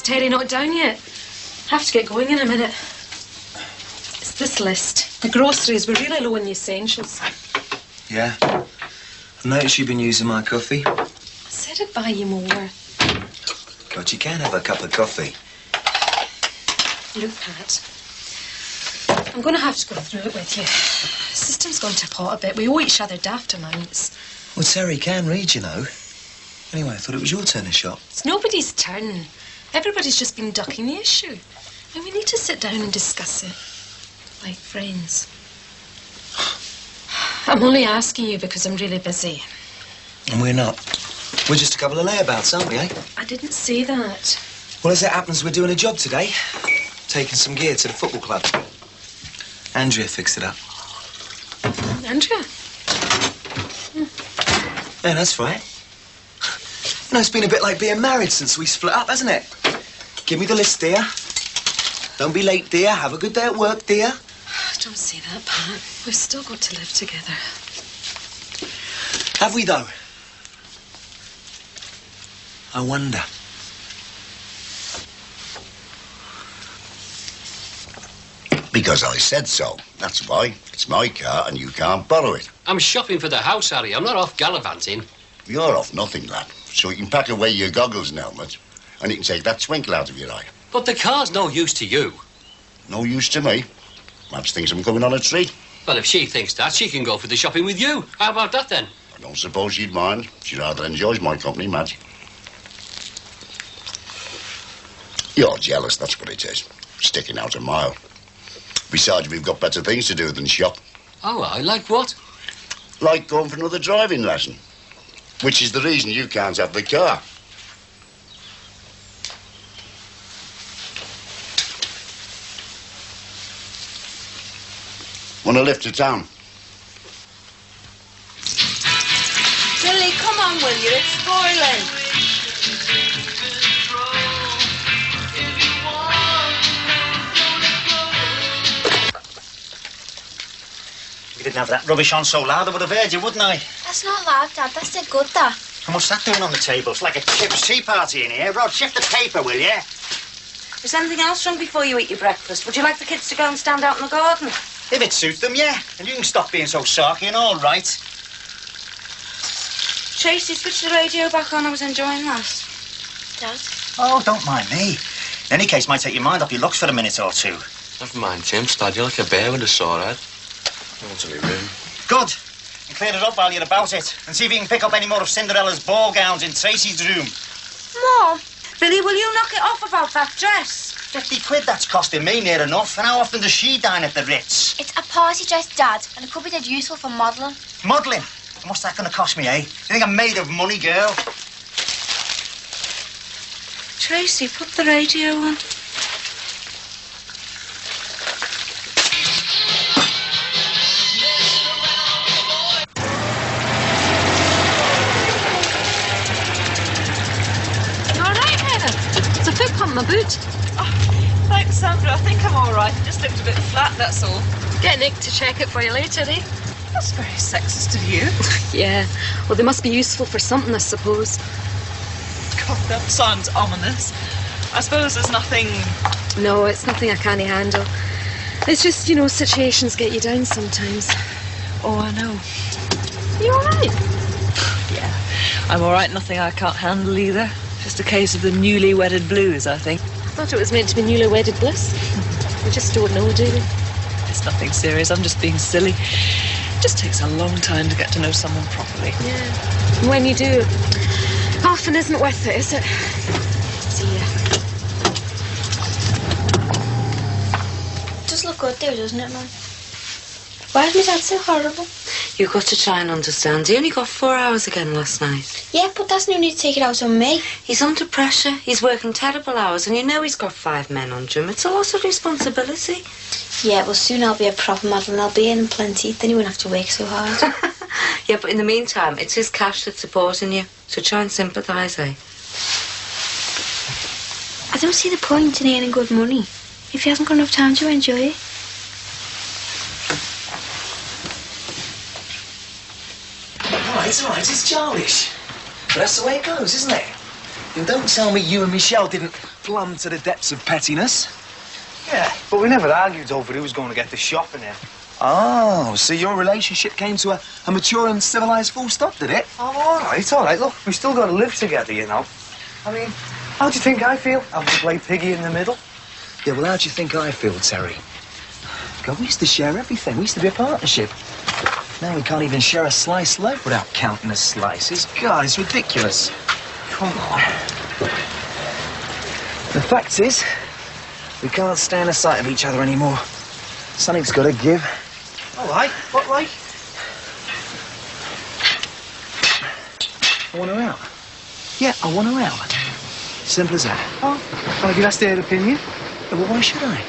Terry not down yet? I have to get going in a minute. It's this list. The groceries, we're really low on the essentials. Yeah. I've noticed you've been using my coffee. I said I'd buy you more. God, you can have a cup of coffee. Look, Pat, I'm going to have to go through it with you. The system's gone to pot a bit. We owe each other daft amounts. Well, Terry can read, you know. Anyway, I thought it was your turn to shop. It's nobody's turn. Everybody's just been ducking the issue. And we need to sit down and discuss it. Like friends. I'm only asking you because I'm really busy. And we're not. We're just a couple of layabouts, aren't we, eh? I didn't say that. Well, as it happens, we're doing a job today. Taking some gear to the football club. Andrea fixed it up. Andrea? Yeah, that's right. You know, it's been a bit like being married since we split up, hasn't it? Give me the list, dear. Don't be late, dear. Have a good day at work, dear. Don't say that, Pat. We've still got to live together. Have we, though? I wonder. Because I said so. That's why. It's my car and you can't borrow it. I'm shopping for the house, Harry. I'm not off gallivanting. You're off nothing, lad. So you can pack away your goggles and helmet and you can take that twinkle out of your eye. But the car's no use to you. No use to me. Madge thinks I'm coming on a treat. Well, if she thinks that, she can go for the shopping with you. How about that, then? I don't suppose she'd mind. She rather enjoys my company, Madge. You're jealous, that's what it is. Sticking out a mile. Besides, we've got better things to do than shop. Oh, I like what? Like going for another driving lesson. Which is the reason you can't have the car. Want to lift to town? Billy, come on, will you? It's spoiling. If you didn't have that rubbish on so loud, I would have heard you, wouldn't I? That's not loud, Dad. That's dead good, that. And what's that doing on the table? It's like a chips tea party in here. Rod, shift the paper, will you? Is anything else wrong before you eat your breakfast? Would you like the kids to go and stand out in the garden? If it suits them, yeah. And you can stop being so sarky and all right. Tracy, switch the radio back on. I was enjoying that. Dad? Oh, don't mind me. In any case, might take your mind off your looks for a minute or two. Never mind, Tim. Dad, you're like a bear with a sore head. Go into my room. Good. And clear it up while you're about it. And see if you can pick up any more of Cinderella's ball gowns in Tracy's room. Mom, Billy, will you knock it off about that dress? 50 quid that's costing me, near enough. And how often does she dine at the Ritz? It's a party dress, Dad, and it could be dead useful for modelling. Modelling? And what's that going to cost me, eh? You think I'm made of money, girl? Tracy, put the radio on. My boot. Oh, thanks, Sandra. I think I'm all right. It just looked a bit flat, that's all. Get Nick to check it for you later, eh? That's very sexist of you. Yeah. Well, they must be useful for something, I suppose. God, that sounds ominous. I suppose there's nothing... No, it's nothing I can't handle. It's just, you know, situations get you down sometimes. Oh, I know. You all right? Yeah, I'm all right. Nothing I can't handle either. Just a case of the newly wedded blues, I think. I thought it was meant to be newly wedded bliss. We just don't know, do we? It's nothing serious. I'm just being silly. It just takes a long time to get to know someone properly. Yeah. And when you do, often isn't worth it, is it? See ya. It does look good, though, doesn't it, Mum? Why is my dad so horrible? You've got to try and understand. He only got 4 hours again last night. Yeah, but that's no need to take it out on me. He's under pressure. He's working terrible hours, and you know he's got 5 men under him. It's a lot of responsibility. Yeah, well, soon I'll be a proper model and I'll be earning plenty. Then he won't have to work so hard. Yeah, but in the meantime, it's his cash that's supporting you. So try and sympathise, eh? I don't see the point in earning good money if he hasn't got enough time to enjoy it. All right, it's childish. But that's the way it goes, isn't it? And don't tell me you and Michelle didn't plumb to the depths of pettiness. Yeah, but we never argued over who was going to get the shopping in. Oh, so your relationship came to a mature and civilized full stop, did it? Oh, all right. Look, we still got to live together, you know. I mean, how do you think I feel? Having to play piggy in the middle? Yeah, well, how do you think I feel, Terry? God, we used to share everything. We used to be a partnership. Now we can't even share a sliced loaf without counting the slices. God, it's ridiculous. Come on. The fact is, we can't stand the sight of each other anymore. Something's got to give. All right. What, like? I want her out. Yeah, I want her out. Simple as that. Oh, well, if that's their opinion. Yeah, well, why should I?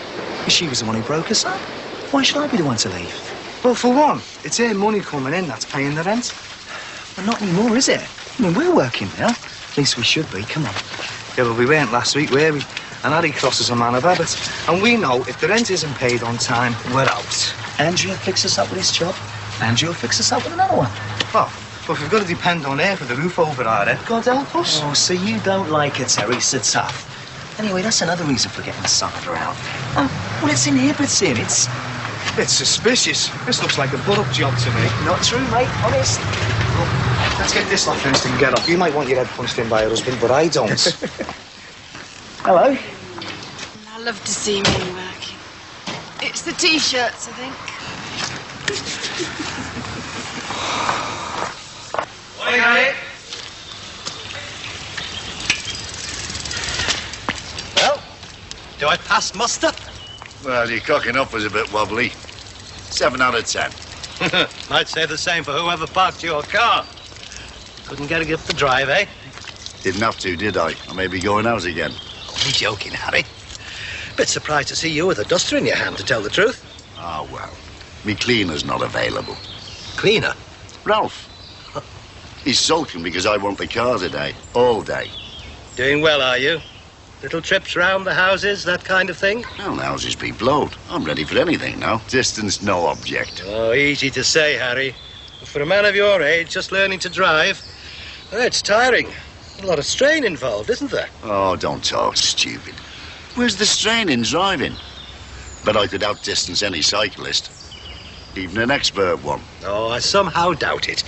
If she was the one who broke us up, why should I be the one to leave? Well, for one, it's her money coming in that's paying the rent. Well, not anymore, is it? I mean, we're working now. At least we should be. Come on. Yeah, but we weren't last week, were we? And Harry crosses a man of habit. And we know if the rent isn't paid on time, we're out. Andrea fix us up with his job. Andrea will fix us up with another one. Well, if we've got to depend on her for the roof over our head, God help us. Oh, so you don't like her, Terry, so tough. Anyway, that's another reason for getting Sandra out. Oh, well, it's inhibits him. It's suspicious. This looks like a butt-up job to me. not true, mate. Honest. Well, let's get this lot finished and get off. You might want your head punched in by your husband, but I don't. Hello. I love to see men working. It's the T-shirts, I think. Morning, Harry. Well, do I pass muster? Well, your cocking up was a bit wobbly. 7 out of 10. Might say the same for whoever parked your car. Couldn't get it up the drive, eh? Didn't have to, did I? I may be going out again. Only joking, Harry. Bit surprised to see you with a duster in your hand, to tell the truth. Ah, well. Me cleaner's not available. Cleaner? Ralph. He's sulking because I want the car today. All day. Doing well, are you? Little trips round the houses, that kind of thing? Well, the houses be blowed. I'm ready for anything now. Distance, no object. Oh, easy to say, Harry. For a man of your age, just learning to drive, it's tiring. A lot of strain involved, isn't there? Oh, don't talk stupid. Where's the strain in driving? But I could outdistance any cyclist. Even an expert one. Oh, I somehow doubt it.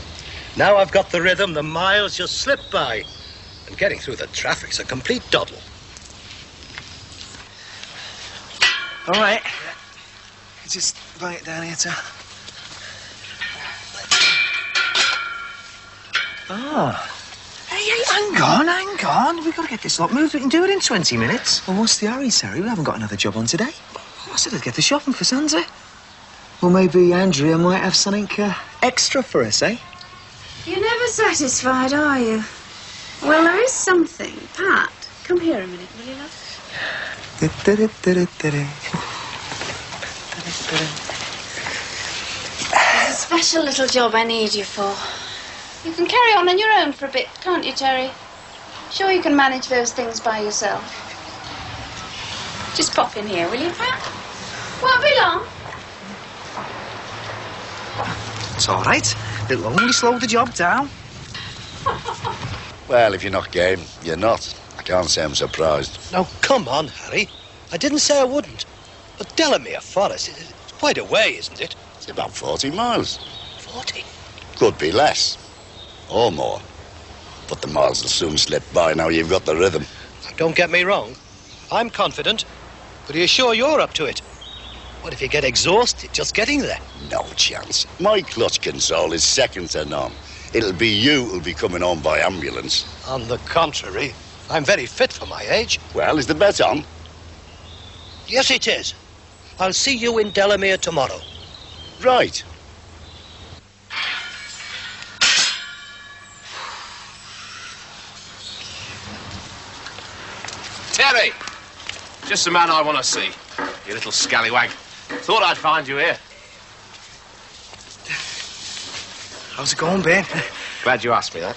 Now I've got the rhythm, the miles just slip by. And getting through the traffic's a complete doddle. All right. Just bang it down here, sir. Ah. Hey, hang on. We've got to get this lot moved. We can do it in 20 minutes. Well, what's the hurry, Terry? We haven't got another job on today. I said I'd get the shopping for Sandra. Well, maybe Andrea might have something extra for us, eh? You're never satisfied, are you? Well, there is something. Pat, come here a minute, will you, love? There's a special little job I need you for. You can carry on your own for a bit, can't you, Terry? Sure you can manage those things by yourself. Just pop in here, will you, Pat? Won't be long. It's all right. It'll only slow the job down. Well, if you're not game, you're not. I can't say I'm surprised. Now, come on, Harry. I didn't say I wouldn't. But Delamere Forest, it's quite a way, isn't it? It's about 40 miles. 40? Could be less. Or more. But the miles will soon slip by now you've got the rhythm. Now, don't get me wrong. I'm confident. But are you sure you're up to it? What if you get exhausted just getting there? No chance. My clutch console is second to none. It'll be you who'll be coming home by ambulance. On the contrary, I'm very fit for my age. Well, is the bet on? Yes, it is. I'll see you in Delamere tomorrow. Right. Terry! Just the man I want to see. You little scallywag. Thought I'd find you here. How's it going, Ben? Glad you asked me that.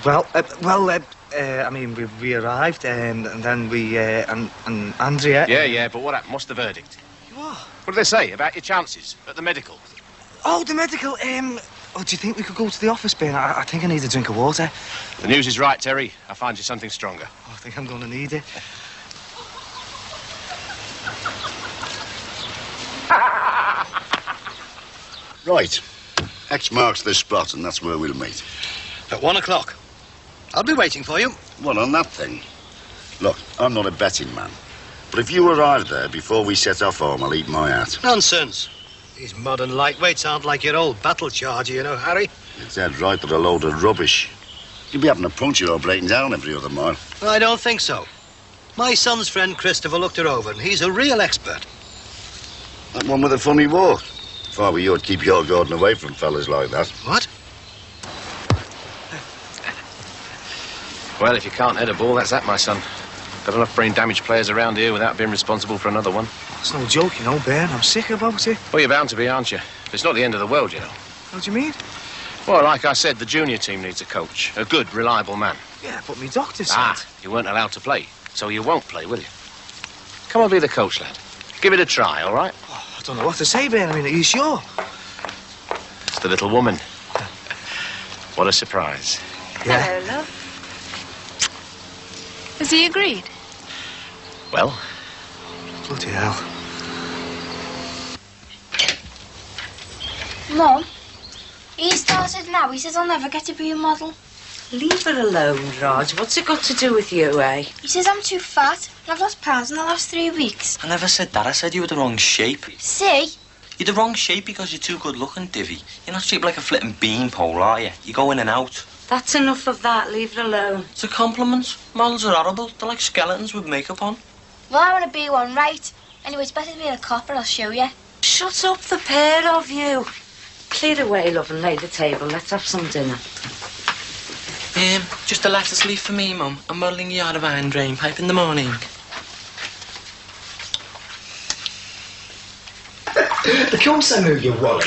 I mean, we arrived, and then we, and Andrea... Yeah, but what happened? What's the verdict? What? What did they say about your chances at the medical? Oh, the medical, Oh, do you think we could go to the office, Ben? I think I need a drink of water. The news is right, Terry. I'll find you something stronger. I think I'm going to need it. Right. X marks this spot, and that's where we'll meet. At 1 o'clock. I'll be waiting for you. Well, on that thing. Look, I'm not a betting man. But if you arrive there before we set off home, I'll eat my hat. Nonsense. These modern lightweights aren't like your old battle charger, you know, Harry. You're dead right, they're a load of rubbish. You'll be having a puncture or breaking down every other mile. I don't think so. My son's friend Christopher looked her over, and he's a real expert. That one with a funny walk. If I were you, I'd keep your garden away from fellas like that. What? Well, if you can't head a ball, that's that, my son. Got enough brain-damaged players around here without being responsible for another one. It's no joke, you know, Ben. I'm sick about it. Well, you're bound to be, aren't you? It's not the end of the world, you know. What do you mean? Well, like I said, the junior team needs a coach. A good, reliable man. Yeah, but me doctor said... You weren't allowed to play, so you won't play, will you? Come on, be the coach, lad. Give it a try, all right? Oh, I don't know what to say, Ben. I mean, are you sure? It's the little woman. What a surprise. Yeah. Hello, love. Has he agreed? Well? Bloody hell. Mum, he started now. He says I'll never get to be a model. Leave her alone, Raj. What's it got to do with you, eh? He says I'm too fat and I've lost pounds in the last 3 weeks. I never said that. I said you were the wrong shape. See? You're the wrong shape because you're too good looking, Divvy. You're not shaped like a flipping beanpole, are you? You go in and out. That's enough of that. Leave it alone. It's a compliment. Models are horrible. They're like skeletons with makeup on. Well, I want to be one, right? Anyway, it's better to be a copper, I'll show you. Shut up, the pair of you. Clear away, love, and lay the table. Let's have some dinner. Just a lettuce leaf for me, Mum. I'm modelling you out of iron drain pipe in the morning. Of course I knew you, Wally.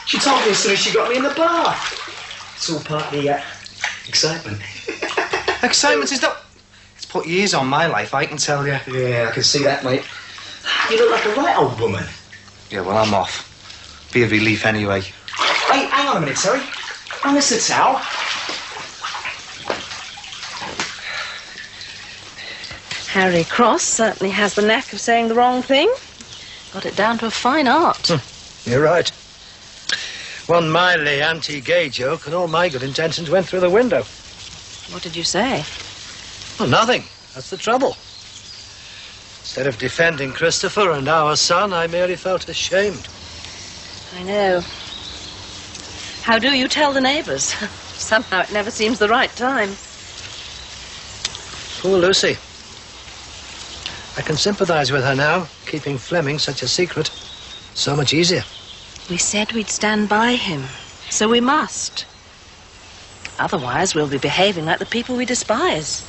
She told me as soon as she got me in the bar. It's all part of the excitement. Excitement is not... It's put years on my life, I can tell you. Yeah, I can see that, mate. You look like a right old woman. Yeah, well, I'm off. Be a relief anyway. Hey, hang on a minute, sorry. And this the towel. Harry Cross certainly has the knack of saying the wrong thing. Got it down to a fine art. You're right. One mildly anti-gay joke and all my good intentions went through the window. What did you say? Well, nothing. That's the trouble. Instead of defending Christopher and our son, I merely felt ashamed. I know. How do you tell the neighbours? Somehow it never seems the right time. Poor Lucy. I can sympathise with her now, keeping Fleming such a secret. So much easier. We said we'd stand by him, so we must. Otherwise, we'll be behaving like the people we despise.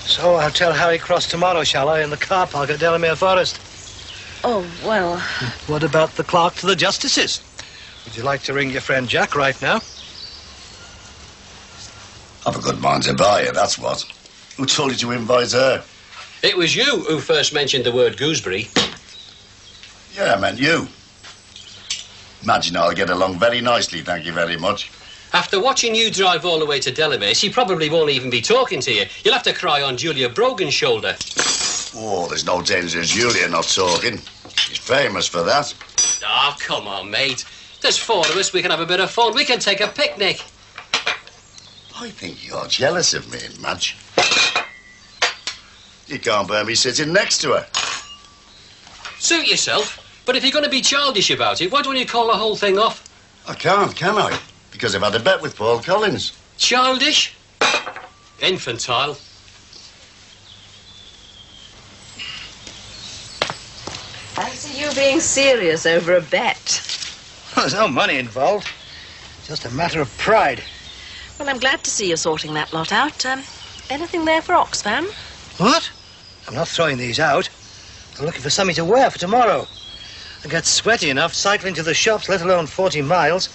So I'll tell Harry Cross tomorrow, shall I, in the car park at Delamere Forest? Oh, well... What about the clerk to the justices? Would you like to ring your friend Jack right now? I've a good mind to buy her, that's what. Who told you to invite her? It was you who first mentioned the word gooseberry. Yeah, I meant you. Imagine I'll get along very nicely, thank you very much. After watching you drive all the way to Delamere, she probably won't even be talking to you. You'll have to cry on Julia Brogan's shoulder. Oh, there's no danger of Julia not talking. She's famous for that. Oh, come on, mate. There's 4 of us. We can have a bit of fun. We can take a picnic. I think you're jealous of me, Madge. You can't bear me sitting next to her. Suit yourself. But if you're going to be childish about it, why don't you call the whole thing off? I can't, can I? Because I've had a bet with Paul Collins. Childish? Infantile. Fancy you being serious over a bet. There's no money involved. Just a matter of pride. Well, I'm glad to see you sorting that lot out. Anything there for Oxfam? What? I'm not throwing these out. I'm looking for something to wear for tomorrow. I get sweaty enough cycling to the shops, let alone 40 miles.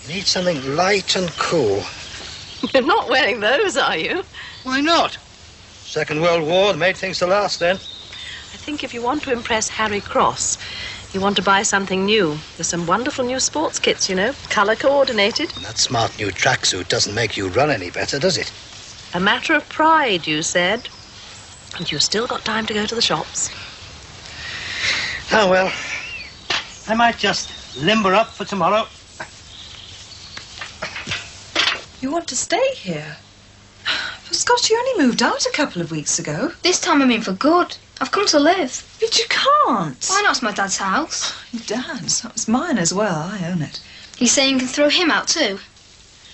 You need something light and cool. You're not wearing those, are you? Why not? Second World War made things to last then. I think if you want to impress Harry Cross, you want to buy something new. There's some wonderful new sports kits, you know, colour coordinated. And that smart new tracksuit doesn't make you run any better, does it? A matter of pride, you said. And you've still got time to go to the shops. Oh, well, I might just limber up for tomorrow. You want to stay here? But Scott, you only moved out a couple of weeks ago. This time I mean for good. I've come to live. But you can't. Why not? It's my dad's house. Dad's? That was mine as well. I own it. He's saying you can throw him out too?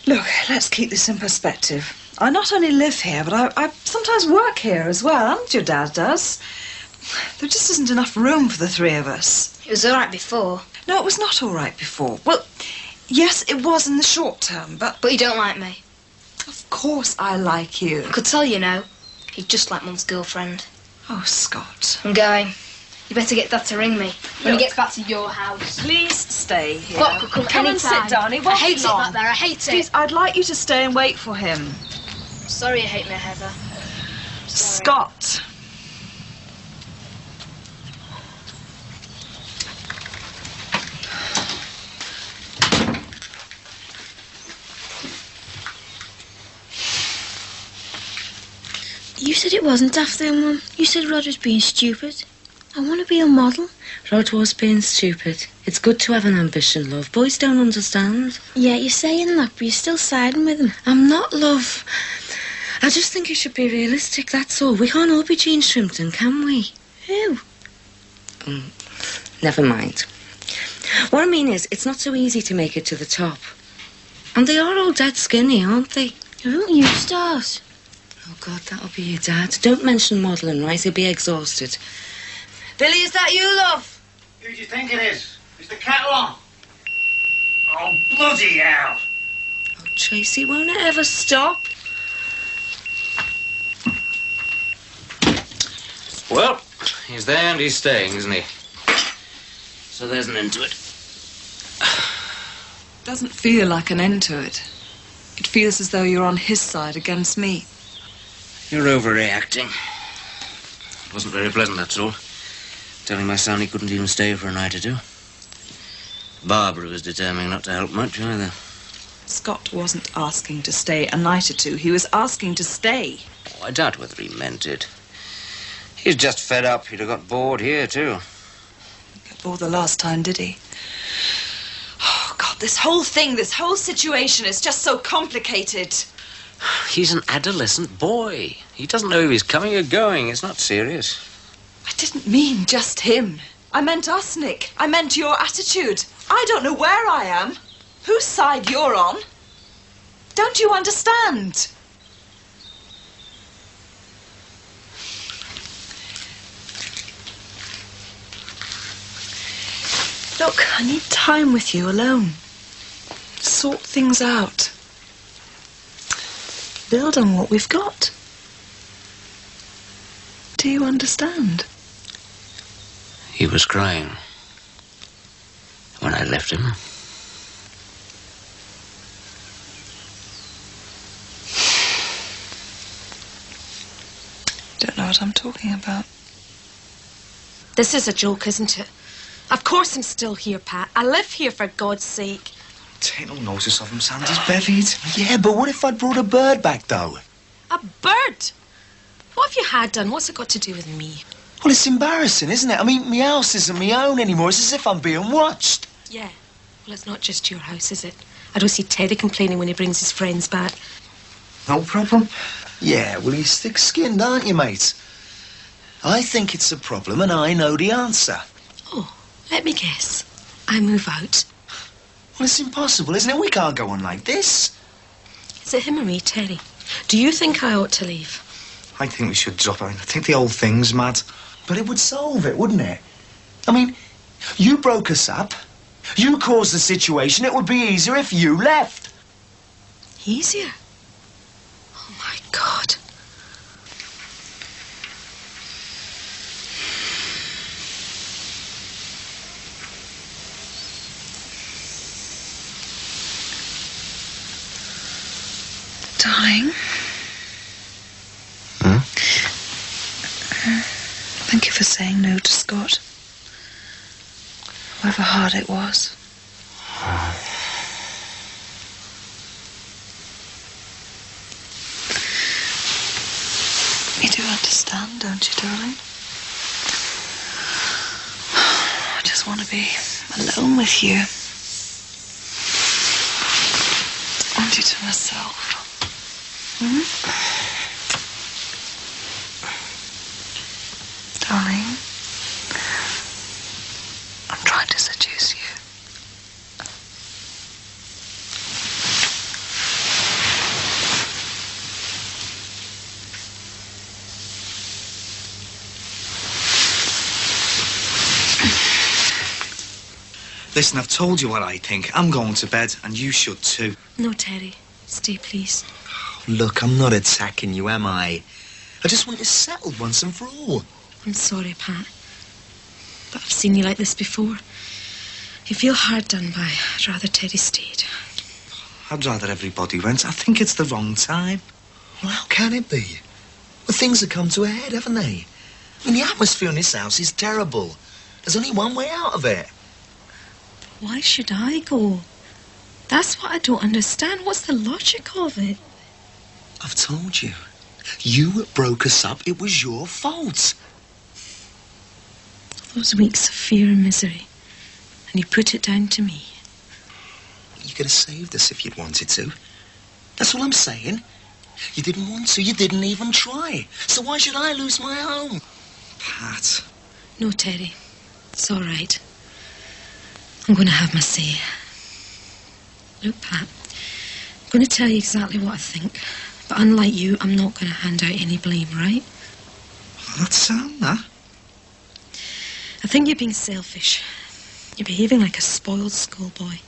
Look, let's keep this in perspective. I not only live here, but I sometimes work here as well, and your dad does. There just isn't enough room for the three of us. It was all right before. No, it was not all right before. Well, yes, it was in the short term, but... But you don't like me? Of course I like you. I could tell you now. He's just like Mum's girlfriend. Oh, Scott. I'm going. You better get Dad to ring me when he gets back to your house. Please stay here. Scott could come and sit down. He won't I hate be it long. back there. I hate it. Please, I'd like you to stay and wait for him. Sorry you hate me, Heather. Sorry. Scott. You said it wasn't daft though, Mum. You said Rod was being stupid. I want to be a model. Rod was being stupid. It's good to have an ambition, love. Boys don't understand. Yeah, you're saying that, but you're still siding with him. I'm not, love. I just think you should be realistic, that's all. We can't all be Jean Shrimpton, can we? Who? Never mind. What I mean is, it's not so easy to make it to the top. And they are all dead skinny, aren't they? Who won't you start? Oh, God, that'll be your dad. Don't mention modelling, right? He'll be exhausted. Billy, is that you, love? Who do you think it is? Is the kettle on? Oh, bloody hell! Oh, Tracy, won't it ever stop? Well, he's there and he's staying, isn't he? So there's an end to it. Doesn't feel like an end to it. It feels as though you're on his side against me. You're overreacting. It wasn't very pleasant, that's all. Telling my son he couldn't even stay for a night or two. Barbara was determined not to help much either. Scott wasn't asking to stay a night or two. He was asking to stay. Oh, I doubt whether he meant it. He's just fed up. He'd have got bored here, too. Got bored the last time, did he? Oh, God, this whole thing, this whole situation is just so complicated. He's an adolescent boy. He doesn't know if he's coming or going. It's not serious. I didn't mean just him. I meant us, Nick. I meant your attitude. I don't know where I am, whose side you're on. Don't you understand? Look, I need time with you alone. Sort things out. Build on what we've got. Do you understand? He was crying when I left him. Don't know what I'm talking about. This is a joke, isn't it? Of course I'm still here, Pat. I live here, for God's sake. Take no notice of him, Sandy's bevied. Yeah, but what if I'd brought a bird back, though? A bird? What have you had done? What's it got to do with me? Well, it's embarrassing, isn't it? I mean, my house isn't my own anymore. It's as if I'm being watched. Yeah. Well, it's not just your house, is it? I don't see Teddy complaining when he brings his friends back. No problem. Yeah, well, you're thick-skinned, aren't you, mate? I think it's a problem, and I know the answer. Oh, let me guess. I move out. Well, it's impossible, isn't it? We can't go on like this. Is it him or me, Terry? Do you think I ought to leave? I think we should drop it. I think the whole thing's mad. But it would solve it, wouldn't it? I mean, you broke us up. You caused the situation. It would be easier if you left. Easier? Oh, my God. Darling. Hmm? Thank you for saying no to Scott. However hard it was. You do understand, don't you, darling? I just want to be alone with you. I want you to myself. Darling, I'm trying to seduce you. Listen, I've told you what I think. I'm going to bed, and you should too. No, Terry. Stay, please. Look, I'm not attacking you, am I? I just want it settled once and for all. I'm sorry, Pat. But I've seen you like this before. You feel hard done by. I'd rather Terry stayed. I'd rather everybody went. I think it's the wrong time. Well, how can it be? Well, things have come to a head, haven't they? I mean, the atmosphere in this house is terrible. There's only one way out of it. Why should I go? That's what I don't understand. What's the logic of it? I've told you. You broke us up. It was your fault. Those weeks of fear and misery. And you put it down to me. You could have saved us if you'd wanted to. That's all I'm saying. You didn't want to. You didn't even try. So why should I lose my home? Pat. No, Terry. It's all right. I'm going to have my say. Look, Pat, I'm going to tell you exactly what I think. But unlike you, I'm not going to hand out any blame, right? That's Sandra. I think you're being selfish. You're behaving like a spoiled schoolboy.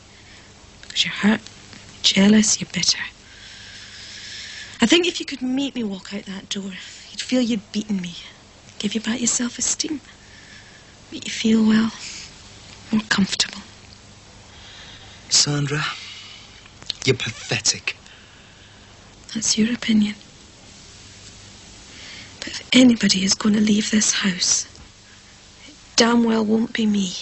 Because you're hurt, you're jealous, you're bitter. I think if you could make me walk out that door, you'd feel you'd beaten me. Give you back your self-esteem. Make you feel, well, more comfortable. Sandra, you're pathetic. That's your opinion. But if anybody is going to leave this house, it damn well won't be me.